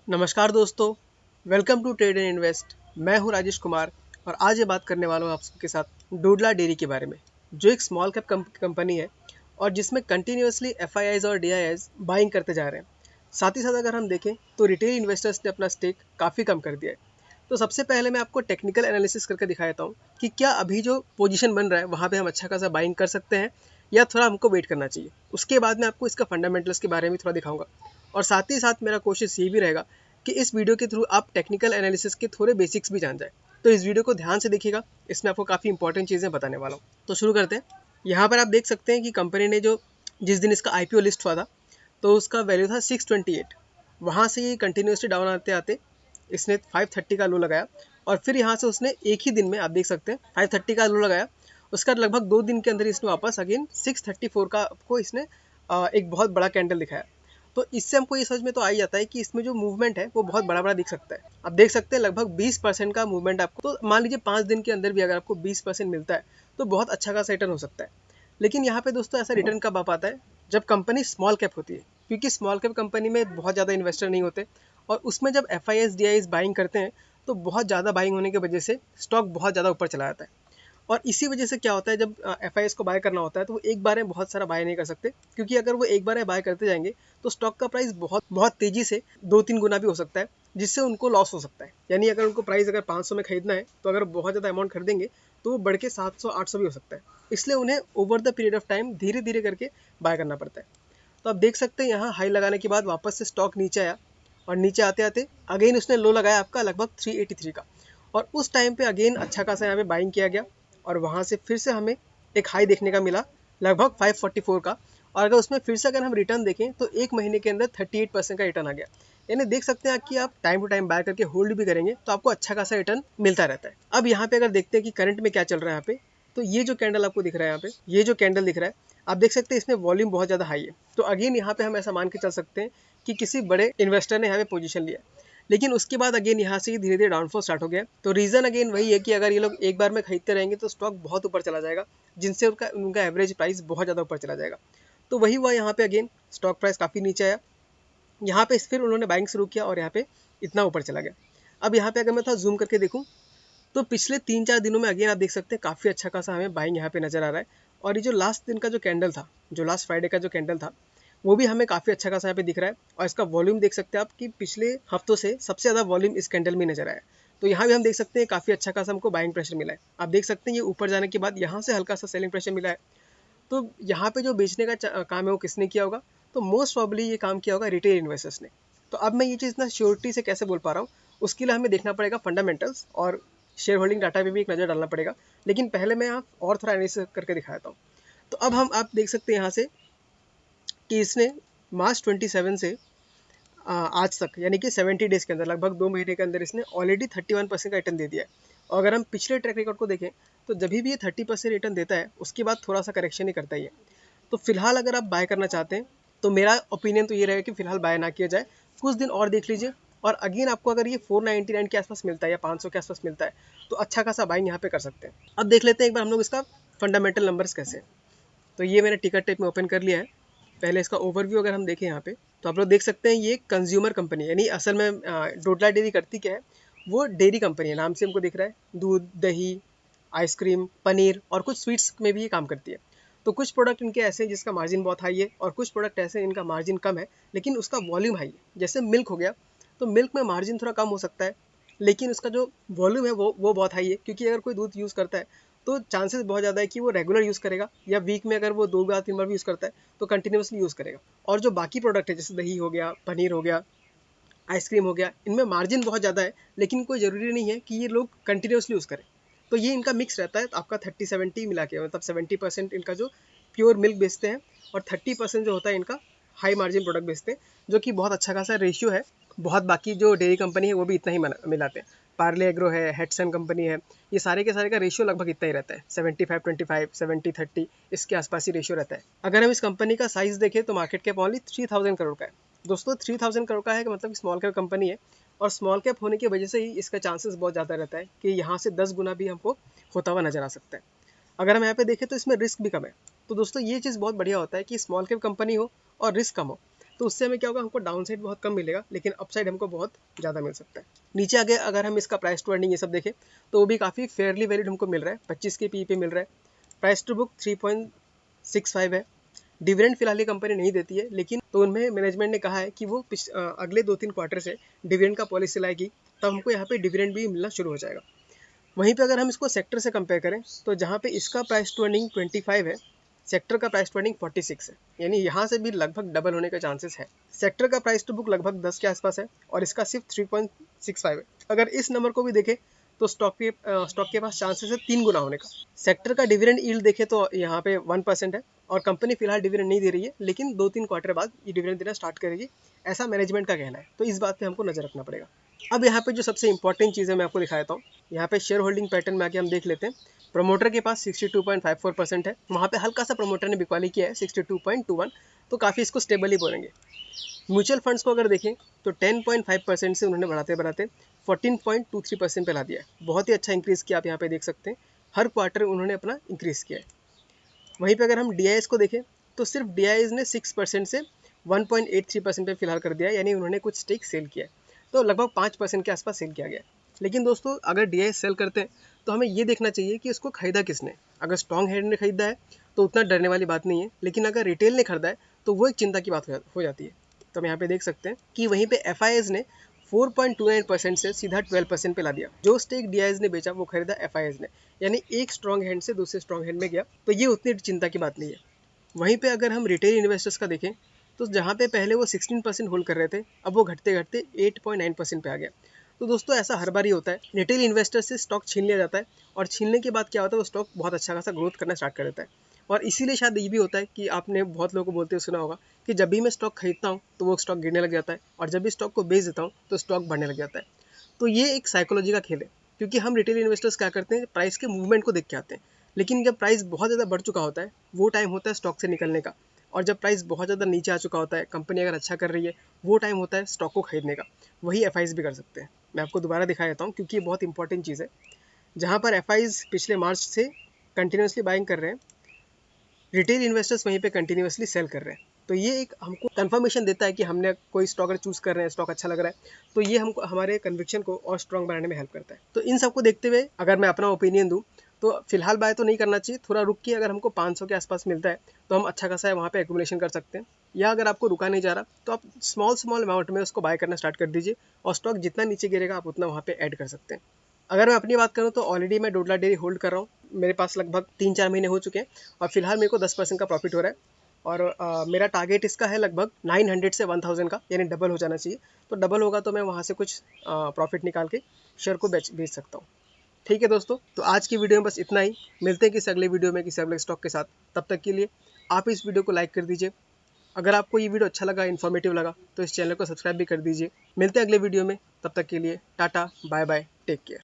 नमस्कार दोस्तों, welcome to trade and invest. मैं हूं राजेश कुमार और आज ये बात करने वाला हूं आप सबके साथ डोडला डेयरी के बारे में, जो एक स्मॉल कैप कंपनी है और जिसमें कंटिन्यूसली एफआईआईज और डीआईआईज बाइंग करते जा रहे हैं। साथ ही साथ अगर हम देखें तो रिटेल इन्वेस्टर्स ने अपना स्टेक काफ़ी कम कर दिया है। तो सबसे पहले मैं आपको टेक्निकल एनालिसिस करके दिखा देता हूँ कि क्या अभी जो पोजीशन बन रहा है वहाँ पे हम अच्छा खासा बाइंग कर सकते हैं या थोड़ा हमको वेट करना चाहिए। उसके बाद मैं आपको इसका फंडामेंटल्स के बारे में थोड़ा दिखाऊंगा और साथ ही साथ मेरा कोशिश ये भी रहेगा कि इस वीडियो के थ्रू आप टेक्निकल एनालिसिस के थोड़े बेसिक्स भी जान जाए। तो इस वीडियो को ध्यान से देखिएगा, इसमें आपको काफ़ी इंपॉर्टेंट चीज़ें बताने वाला हूँ। तो शुरू करते हैं। यहाँ पर आप देख सकते हैं कि कंपनी ने जो जिस दिन इसका आईपीओ लिस्ट हुआ था तो उसका वैल्यू था 628। वहाँ से ये कंटिन्यूसली डाउन आते आते इसने 530 का लो लगाया और फिर यहाँ से उसने एक ही दिन में आप देख सकते हैं 530 का लो लगाया। उसका लगभग 2 दिन के अंदर इसने वापस अगेन 634 का आपको इसने एक बहुत बड़ा कैंडल दिखाया। तो इससे हमको ये समझ में तो आ ही जाता है कि इसमें जो मूवमेंट है वो बहुत बड़ा बड़ा दिख सकता है। आप देख सकते हैं लगभग 20% का मूवमेंट आपको, तो मान लीजिए 5 दिन के अंदर भी अगर आपको 20% मिलता है तो बहुत अच्छा खासा रिटर्न हो सकता है। लेकिन यहाँ पे दोस्तों ऐसा रिटर्न कब आ पाता है, जब कंपनी स्मॉल कैप होती है, क्योंकि स्मॉल कैप कंपनी में बहुत ज़्यादा इन्वेस्टर नहीं होते और उसमें जब F I S D I S buying करते हैं तो बहुत ज़्यादा बाइंग होने की वजह से स्टॉक बहुत ज़्यादा ऊपर चला जाता है। और इसी वजह से क्या होता है, जब एफ आई एस को बाय करना होता है तो वो एक बार में बहुत सारा बाय नहीं कर सकते, क्योंकि अगर वो एक बार में बाय करते जाएंगे तो स्टॉक का प्राइस बहुत बहुत तेज़ी से 2-3 गुना भी हो सकता है, जिससे उनको लॉस हो सकता है। यानी अगर उनको प्राइस अगर 500 में खरीदना है तो अगर बहुत ज़्यादा अमाउंट खरीदेंगे तो वो बढ़ के 700-800 भी हो सकता है। इसलिए उन्हें over the period of time धीरे धीरे करके बाय करना पड़ता है। तो आप देख सकते हैं यहाँ हाई लगाने के बाद वापस से स्टॉक नीचे आया और नीचे आते आते अगेन उसने लो लगाया आपका लगभग 383 का, और उस टाइम पे अगेन अच्छा खासा यहाँ पे बाइंग किया गया और वहाँ से फिर से हमें एक हाई देखने का मिला लगभग 544 का। और अगर उसमें फिर से अगर हम रिटर्न देखें तो एक महीने के अंदर 38% का रिटर्न आ गया। यानी देख सकते हैं कि आप टाइम टू टाइम बाय करके होल्ड भी करेंगे तो आपको अच्छा खासा रिटर्न मिलता रहता है। अब यहाँ पे अगर देखते हैं कि करंट में क्या चल रहा है यहाँ पे, तो ये जो कैंडल आपको दिख रहा है यहाँ पे, ये जो कैंडल दिख रहा है आप देख सकते हैं इसमें वॉल्यूम बहुत ज़्यादा हाई है। तो अगेन यहाँ पे हम ऐसा मान के चल सकते हैं कि किसी बड़े इन्वेस्टर ने यहाँ पे पोजीशन लिया है। लेकिन उसके बाद अगेन यहाँ से धीरे धीरे डाउनफॉल स्टार्ट हो गया। तो रीज़न अगेन वही है कि अगर ये लोग एक बार में खरीदते रहेंगे तो स्टॉक बहुत ऊपर चला जाएगा, जिनसे उनका उनका एवरेज प्राइस बहुत ज़्यादा ऊपर चला जाएगा। तो वही हुआ यहाँ पे, अगेन स्टॉक प्राइस काफ़ी नीचे आया। यहाँ पे फिर उन्होंने बाइंग शुरू किया और यहाँ पे इतना ऊपर चला गया। अब यहाँ पे अगर मैं थोड़ा जूम करके देखूँ तो पिछले 3-4 दिनों में अगेन आप देख सकते हैं काफ़ी अच्छा खासा हमें बाइंग यहाँ पे नजर आ रहा है। और ये जो लास्ट दिन का जो कैंडल था, जो लास्ट फ्राइडे का जो कैंडल था, वो भी हमें काफ़ी अच्छा खासा यहाँ पे दिख रहा है। और इसका वॉल्यूम देख सकते हैं आप कि पिछले हफ्तों से सबसे ज़्यादा वॉल्यूम इस कैंडल में नजर आया। तो यहाँ भी हम देख सकते हैं काफ़ी अच्छा खासा हमको बाइंग प्रेशर मिला है। आप देख सकते हैं ये ऊपर जाने के बाद यहाँ से हल्का सा सेलिंग प्रेशर मिला है। तो यहाँ पे जो बेचने का काम है वो किसने किया होगा, तो मोस्ट प्रॉब्ली ये काम किया होगा रिटेल इन्वेस्टर्स ने। तो अब मैं ये चीज़ इतना श्योरिटी से कैसे बोल पा रहा हूँ, उसके लिए हमें देखना पड़ेगा फंडामेंटल्स और शेयर होल्डिंग डाटा पे भी एक नज़र डालना पड़ेगा। लेकिन पहले मैं यहाँ और थोड़ा एनालिसिस करके दिखाता हूँ। तो अब हम आप देख सकते हैं यहाँ से कि इसने मार्च 27 से आज तक यानी कि 70 डेज़ के अंदर लगभग 2 महीने के अंदर इसने ऑलरेडी 31% का रिटर्न दे दिया है। और अगर हम पिछले ट्रैक रिकॉर्ड को देखें तो जब भी ये 30% रिटर्न देता है उसके बाद थोड़ा सा करेक्शन ही करता ही है। तो फिलहाल अगर आप बाय करना चाहते हैं तो मेरा ओपिनियन तो ये रहेगा कि फिलहाल बाय ना किया जाए, कुछ दिन और देख लीजिए। और अगेन आपको अगर ये 499 के आसपास मिलता है या 500 के आसपास मिलता है तो अच्छा खासा बाइंग यहाँ पे कर सकते हैं। अब देख लेते हैं एक बार हम लोग इसका फंडामेंटल नंबर्स कैसे हैं। तो ये मैंने टिकट टेप में ओपन कर लिया है। पहले इसका ओवरव्यू अगर हम देखें यहाँ पे तो आप लोग देख सकते हैं ये कंज्यूमर कंपनी है। यानी असल में डोडला डेयरी करती क्या है, वो डेयरी कंपनी है, नाम से हमको दिख रहा है। दूध, दही, आइसक्रीम, पनीर और कुछ स्वीट्स में भी ये काम करती है। तो कुछ प्रोडक्ट इनके ऐसे हैं जिसका मार्जिन बहुत हाई है और कुछ प्रोडक्ट ऐसे हैं इनका मार्जिन कम है लेकिन उसका वॉल्यूम हाई है। जैसे मिल्क हो गया, तो मिल्क में मार्जिन थोड़ा कम हो सकता है लेकिन उसका जो वॉल्यूम है वो बहुत हाई है, क्योंकि अगर कोई दूध यूज़ करता है तो चांसेस बहुत ज़्यादा है कि वो रेगुलर यूज़ करेगा या वीक में अगर वो 2 बार 3 बार भी यूज़ करता है तो कंटिन्यूसली यूज़ करेगा। और जो बाकी प्रोडक्ट है जैसे दही हो गया, पनीर हो गया, आइसक्रीम हो गया, इनमें मार्जिन बहुत ज़्यादा है लेकिन कोई ज़रूरी नहीं है कि ये लोग कंटिन्यूसली यूज़ करें। तो ये इनका मिक्स रहता है। तो आपका 30-70 मिला के मतलब 70% इनका जो प्योर मिल्क बेचते हैं और 30% जो होता है इनका हाई मार्जिन प्रोडक्ट बेचते हैं, जो कि बहुत अच्छा खासा रेशियो है। बहुत बाकी जो डेयरी कंपनी है वो भी इतना ही मिलाते हैं। पार्ले एग्रो है, हेटसन कंपनी है, ये सारे के सारे का रेशियो लगभग इतना ही रहता है, 75-25, 70-30, इसके आसपास ही रेशियो रहता है। अगर हम इस कंपनी का साइज़ देखें तो मार्केट कैप ओनली 3000 करोड़ का है। दोस्तों 3000 करोड़ का है कि मतलब स्मॉल कैप कंपनी है और स्मॉल कैप होने की वजह से ही इसका चांसेस बहुत ज़्यादा रहता है कि यहाँ से 10 गुना भी हमको होता हुआ नजर आ सकता है। अगर हम यहाँ पे देखें तो इसमें रिस्क भी कम है। तो दोस्तों ये चीज़ बहुत बढ़िया होता है कि स्मॉल कैप कंपनी हो और रिस्क कम हो। तो उससे हमें क्या होगा, हमको डाउन साइड बहुत कम मिलेगा लेकिन अपसाइड हमको बहुत ज़्यादा मिल सकता है। नीचे आगे अगर हम इसका प्राइस टू अर्निंग ये सब देखें तो वो भी काफ़ी फेयरली वैल्यूड हमको मिल रहा है, 25 के पी पे मिल रहा है। प्राइस टू बुक 3.65 है। डिविडेंड फिलहाल ये कंपनी नहीं देती है, लेकिन तो उनमें मैनेजमेंट ने कहा है कि वो अगले 2-3 क्वार्टर से डिविडेंड का पॉलिसी लाएगी, तब हमको यहाँ पे डिविडेंड भी मिलना शुरू हो जाएगा। वहीं पे अगर हम इसको सेक्टर से कंपेयर करें तो जहाँ पे इसका प्राइस टू अर्निंग 25 है, सेक्टर का प्राइस टू अर्निंग 46 है, यानी यहाँ से भी लगभग डबल होने का चांसेस है। सेक्टर का प्राइस टू बुक लगभग 10 के आसपास है और इसका सिर्फ 3.65 है। अगर इस नंबर को भी देखें तो स्टॉक के पास चांसेस है 3 गुना होने का। सेक्टर का डिविडेंड यील्ड देखें तो यहाँ पे 1% है और कंपनी फिलहाल डिविडेंड नहीं दे रही है, लेकिन 2-3 क्वार्टर बाद ये डिविडेंड देना स्टार्ट करेगी, ऐसा मैनेजमेंट का कहना है। तो इस बात पे हमको नजर रखना पड़ेगा। अब यहाँ पे जो सबसे इंपॉर्टेंट चीज़ है मैं आपको दिखा देता हूँ। यहाँ पे शेयर होल्डिंग पैटर्न में आके हम देख लेते हैं। प्रमोटर के पास 62.54% है, वहाँ पे हल्का सा प्रमोटर ने बिकवाली किया है 62.21, तो काफ़ी इसको स्टेबल ही बोलेंगे। म्यूचुअल फंड्स को अगर देखें तो 10.5% से उन्होंने बढ़ाते बढ़ाते 14.23% पे ला दिया है। बहुत ही अच्छा इंक्रीज़ किया, आप यहाँ पे देख सकते हैं, हर क्वार्टर उन्होंने अपना इंक्रीज़ किया है। वहीं पे अगर हम डी को देखें तो सिर्फ डी ने 6% से 1.83% पे फिलहाल कर दिया है, यानी उन्होंने कुछ स्टेक सेल किया है, तो लगभग 5% के आसपास सेल किया गया है। लेकिन दोस्तों अगर डी सेल करते हैं तो हमें ये देखना चाहिए कि उसको खरीदा किसने। अगर स्ट्रॉन्ग हैंड ने खरीदा है तो उतना डरने वाली बात नहीं है, लेकिन अगर रिटेल ने खरीदा है तो वो एक चिंता की बात हो जाती है। तो हम यहाँ पे देख सकते हैं कि वहीं पे एफ ने 4.29% से सीधा 12% पे ला दिया। जो स्टेक डी ने बेचा वो खरीदा एफ ने, यानी एक स्ट्रॉन्ग हैंड से दूसरे स्ट्रॉन्ग हैंड में गया, तो ये उतनी चिंता की बात नहीं है। वहीं पे अगर हम रिटेल इन्वेस्टर्स का देखें तो जहाँ पे पहले वो 16% होल्ड कर रहे थे, अब वो घटते घटते 8.9% पे आ गया। तो दोस्तों ऐसा हर बार ही होता है, रिटेल इन्वेस्टर से स्टॉक छीन लिया जाता है और छीनने के बाद क्या होता है, वो स्टॉक बहुत अच्छा खासा ग्रोथ करना स्टार्ट कर देता है। और इसीलिए शायद ये भी होता है कि आपने बहुत लोगों को बोलते हुए सुना होगा कि जब भी मैं स्टॉक खरीदता हूँ तो वो स्टॉक गिरने लग जाता है और जब भी स्टॉक को बेच देता हूँ तो स्टॉक बढ़ने लग जाता है। तो ये एक साइकोलॉजी का खेल है, क्योंकि हम रिटेल इन्वेस्टर्स क्या करते हैं, प्राइस के मूवमेंट को देख के आते हैं, लेकिन जब प्राइस बहुत ज़्यादा बढ़ चुका होता है वो टाइम होता है स्टॉक से निकलने का, और जब प्राइस बहुत ज़्यादा नीचे आ चुका होता है, कंपनी अगर अच्छा कर रही है, वो टाइम होता है स्टॉक को खरीदने का। वही एफ भी कर सकते हैं। मैं आपको दोबारा दिखा देता हूँ क्योंकि ये बहुत इंपॉर्टेंट चीज़ है। जहाँ पर एफ पिछले मार्च से कंटिन्यूसली बाइंग कर रहे हैं, रिटेल इन्वेस्टर्स वहीं पे कंटिन्यूसली सेल कर रहे हैं, तो ये एक हमको कंफर्मेशन देता है कि हमने कोई स्टॉक अगर चूज़ कर रहे हैं, स्टॉक अच्छा लग रहा है, तो ये हमको हमारे कन्विक्शन को और स्ट्रॉन्ग बनाने में हेल्प करता है। तो इन सबको देखते हुए अगर मैं अपना ओपिनियन दूँ तो फिलहाल बाय तो नहीं करना चाहिए, थोड़ा रुक के अगर हमको 500 के आसपास मिलता है तो हम अच्छा खासा है वहाँ पे एक्यूमुलेशन कर सकते हैं। या अगर आपको रुका नहीं जा रहा तो आप स्मॉल अमाउंट में उसको बाय करना स्टार्ट कर दीजिए, और स्टॉक जितना नीचे गिरेगा आप उतना वहाँ पे ऐड कर सकते हैं। अगर मैं अपनी बात करूँ तो ऑलरेडी मैं डोडला डेयरी होल्ड कर रहा हूँ, मेरे पास लगभग 3-4 महीने हो चुके हैं और फिलहाल मेरे को 10% का प्रॉफिट हो रहा है। और मेरा टारगेट इसका है लगभग 900 से 1000 का, यानी डबल हो जाना चाहिए। तो डबल होगा तो मैं वहाँ से कुछ प्रॉफिट निकाल के शेयर को बेच सकता हूँ। ठीक है दोस्तों, तो आज की वीडियो में बस इतना ही। मिलते हैं किसी अगले वीडियो में किसी अगले स्टॉक के साथ। तब तक के लिए आप इस वीडियो को लाइक कर दीजिए। अगर आपको ये वीडियो अच्छा लगा, इन्फॉर्मेटिव लगा, तो इस चैनल को सब्सक्राइब भी कर दीजिए। मिलते हैं अगले वीडियो में, तब तक के लिए tata bye bye, take care.